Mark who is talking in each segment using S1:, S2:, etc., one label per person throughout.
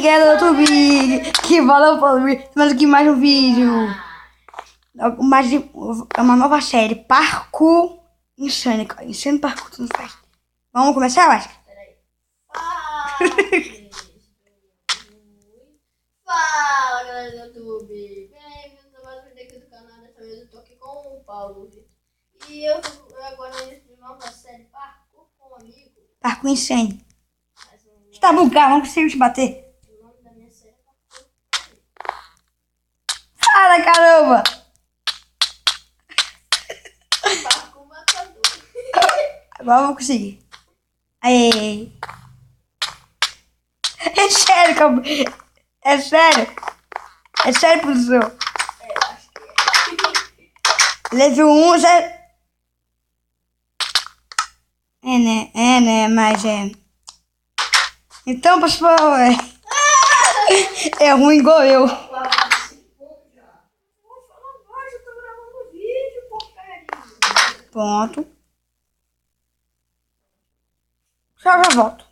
S1: garoto Big, que valeu pelo vídeo. Mas aqui mais um vídeo. É uma nova série, Parkour Insane. Insane Parkour, tu não faz. Vamos começar, Vasco?
S2: Peraí. Fala, galera do YouTube. Bem-vindos a mais um vídeo aqui do canal. Dessa vez eu tô aqui com o Paulo. E eu agora nesse nova série Parkour com um amigo.
S1: Parkour Insane. Tá bugado, não consigo te bater.
S2: O nome da minha série é Parkour.
S1: Fala, caramba!
S2: Parkour matador.
S1: Agora eu vou conseguir. Aê! É sério, calma. É sério? É sério, produção?
S2: Acho que é.
S1: Level 1 já... É, né, mas é... Então, pessoal, é ruim igual eu.
S2: Vou falar baixo, eu tô gravando vídeo, porcaria.
S1: Pronto. Já volto.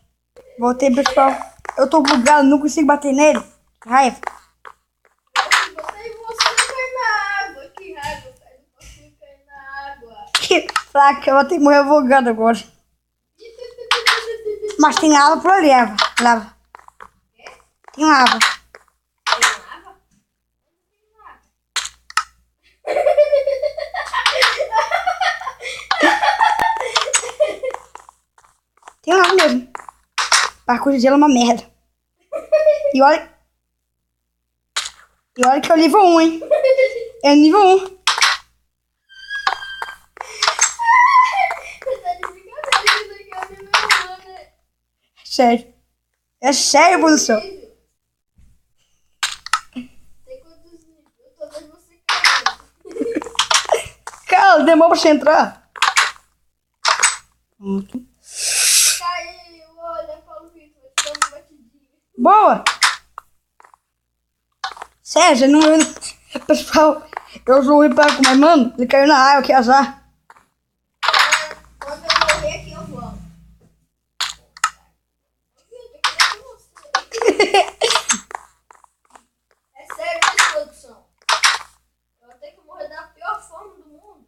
S1: Voltei, pessoal. Eu tô bugado, não consigo bater nele. Que raiva.
S2: Botei você cair na água. Que raiva, cara. Não consigo cair na água.
S1: Que fraca, eu vou ter que morrer afogado agora. Mas tem lava por ali, Eva. Lava. Tem lava.
S2: Tem lava?
S1: Tem lava mesmo. Parkour de gelo é uma merda. E olha que é o nível 1, hein. É o nível 1.
S2: Você tá de brincadeira, isso daqui é o nível 1, né?
S1: Sério. É sério, produção.
S2: Tem quantos níveis? Eu tô vendo você caindo.
S1: Cara, demora pra você entrar. Pronto.
S2: Caiu, olha, Paulo Vitor, vou te dar uma batidinha.
S1: Boa! Sério, não... Pessoal, eu sou o Ripaco, mas mano, ele caiu na água, que azar.
S2: Quando eu morrer aqui, eu volto. Vitor, eu queria com você. É sério isso, produção? Eu vou ter que morrer da pior forma do mundo.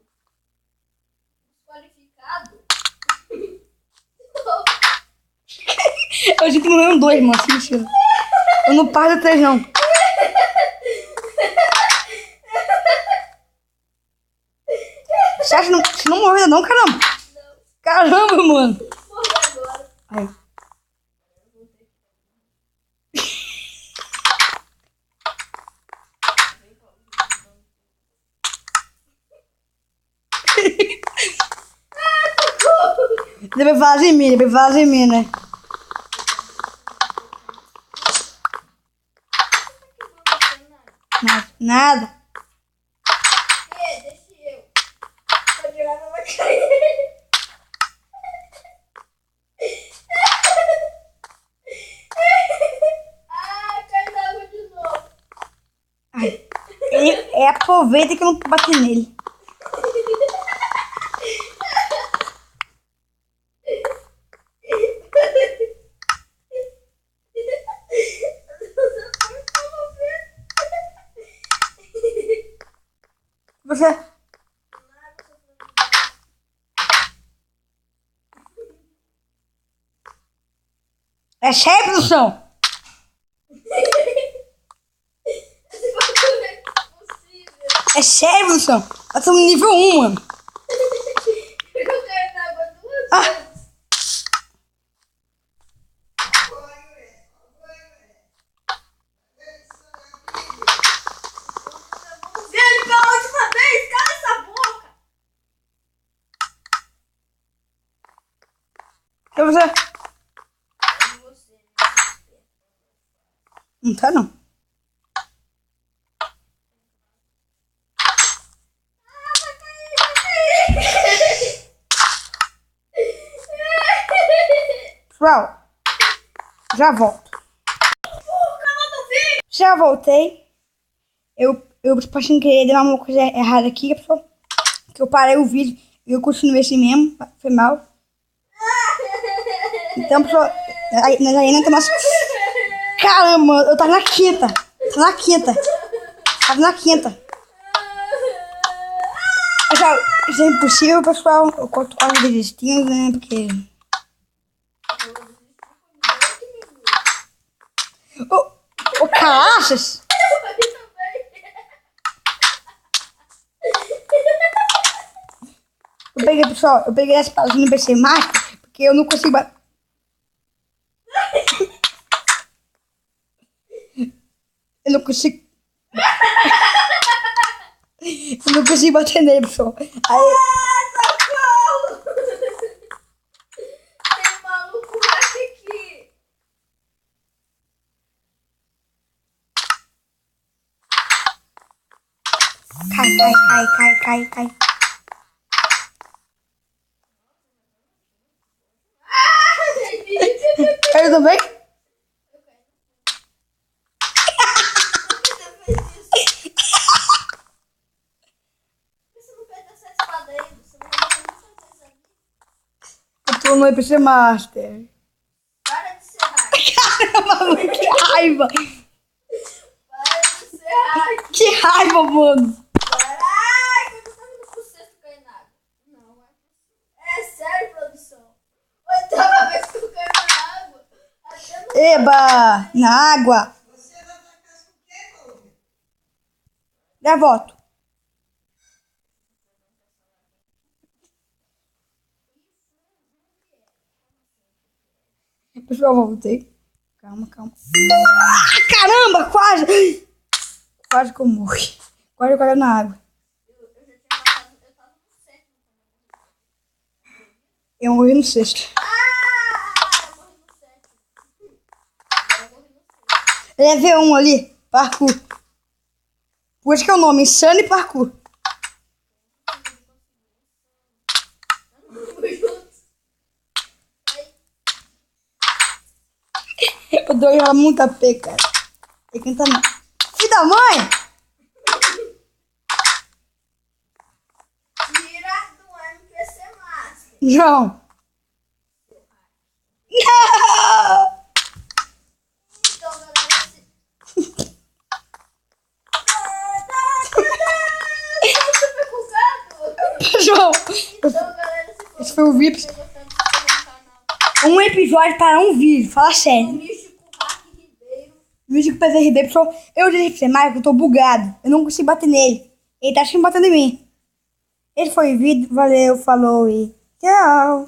S2: Desqualificado.
S1: Eu sinto morrendo 2, mano, se mentira. Eu não paro 3, não. Você acha que você não morreu não, caramba?
S2: Não,
S1: Caramba, mano.
S2: morri agora.
S1: Aí. Deve fazer em mim, né? Nada.
S2: Deixa eu. Pode jogar na minha cara. Cai na água de novo.
S1: Ai. Ele aproveita que eu não bati nele. Você... É sério, produção?
S2: Esse bagulho é impossível.
S1: É sério, produção? Eu tô no nível 1, mano.
S2: Eu caí na água duas
S1: Ah.
S2: vezes. Velho, pela última vez, cala essa boca.
S1: E você?
S2: E você, né?
S1: Não tá, não. Pessoal, já volto. Já voltei. Eu sem querer, dei uma coisa errada aqui, pessoal. Que eu parei o vídeo e eu continuei assim mesmo. Foi mal. Então, pessoal, nós ainda estamos... Caramba, eu tava na quinta. Tava na quinta. Pessoal, isso é impossível, pessoal. Eu tô quase desistindo, né? Porque... Ô, caraças! Pessoal, eu peguei essa palavra no PC Master, porque eu não consigo... Eu não consigo bater nele, pessoal. Aí...
S2: Socorro! Tem um maluco aqui.
S1: Cai. Eu também? Eu tô no PC Master.
S2: Para de ser hack.
S1: Caramba, que raiva!
S2: Para de ser hack.
S1: Que raiva, mano!
S2: Caraca, eu tô vendo pro sexto cair na água. Não, é sério, produção. Oitava vez que eu caio na água. Até no...
S1: Eba! Na água!
S3: Você vai pra casa com quem, Louro?
S1: Devoto. Pessoal, voltei. Calma. Ah, caramba, quase! Quase que eu morri. Quase eu caí na água.
S2: Eu já tinha passado, eu tava no sétimo.
S1: Eu morri no sexto.
S2: Eu morri no sétimo. Agora eu morri no sexto.
S1: Levei um ali, parkour. Por isso que é o nome, Insano e Parkour.
S2: Vamos juntos.
S1: Eu dou ela muito a pé, cara. Tem que entrar não. Filho da mãe!
S2: Tira do MPC Master.
S1: Não! Não!
S2: Então, galera, se... Eu tô super bugado.
S1: Pessoal,
S2: Então, galera, se for
S1: esse foi o VIP.
S2: você gostar de inscrever no canal.
S1: Um episódio para um vídeo. Fala
S2: O
S1: sério.
S2: Místico Hack Ribeiro.
S1: Místico PC Ribeiro, pessoal. Eu disse pra você, Marco, eu tô bugado. Eu não consigo bater nele. Ele tá sempre batendo em mim. Esse foi o vídeo. Valeu, falou e tchau.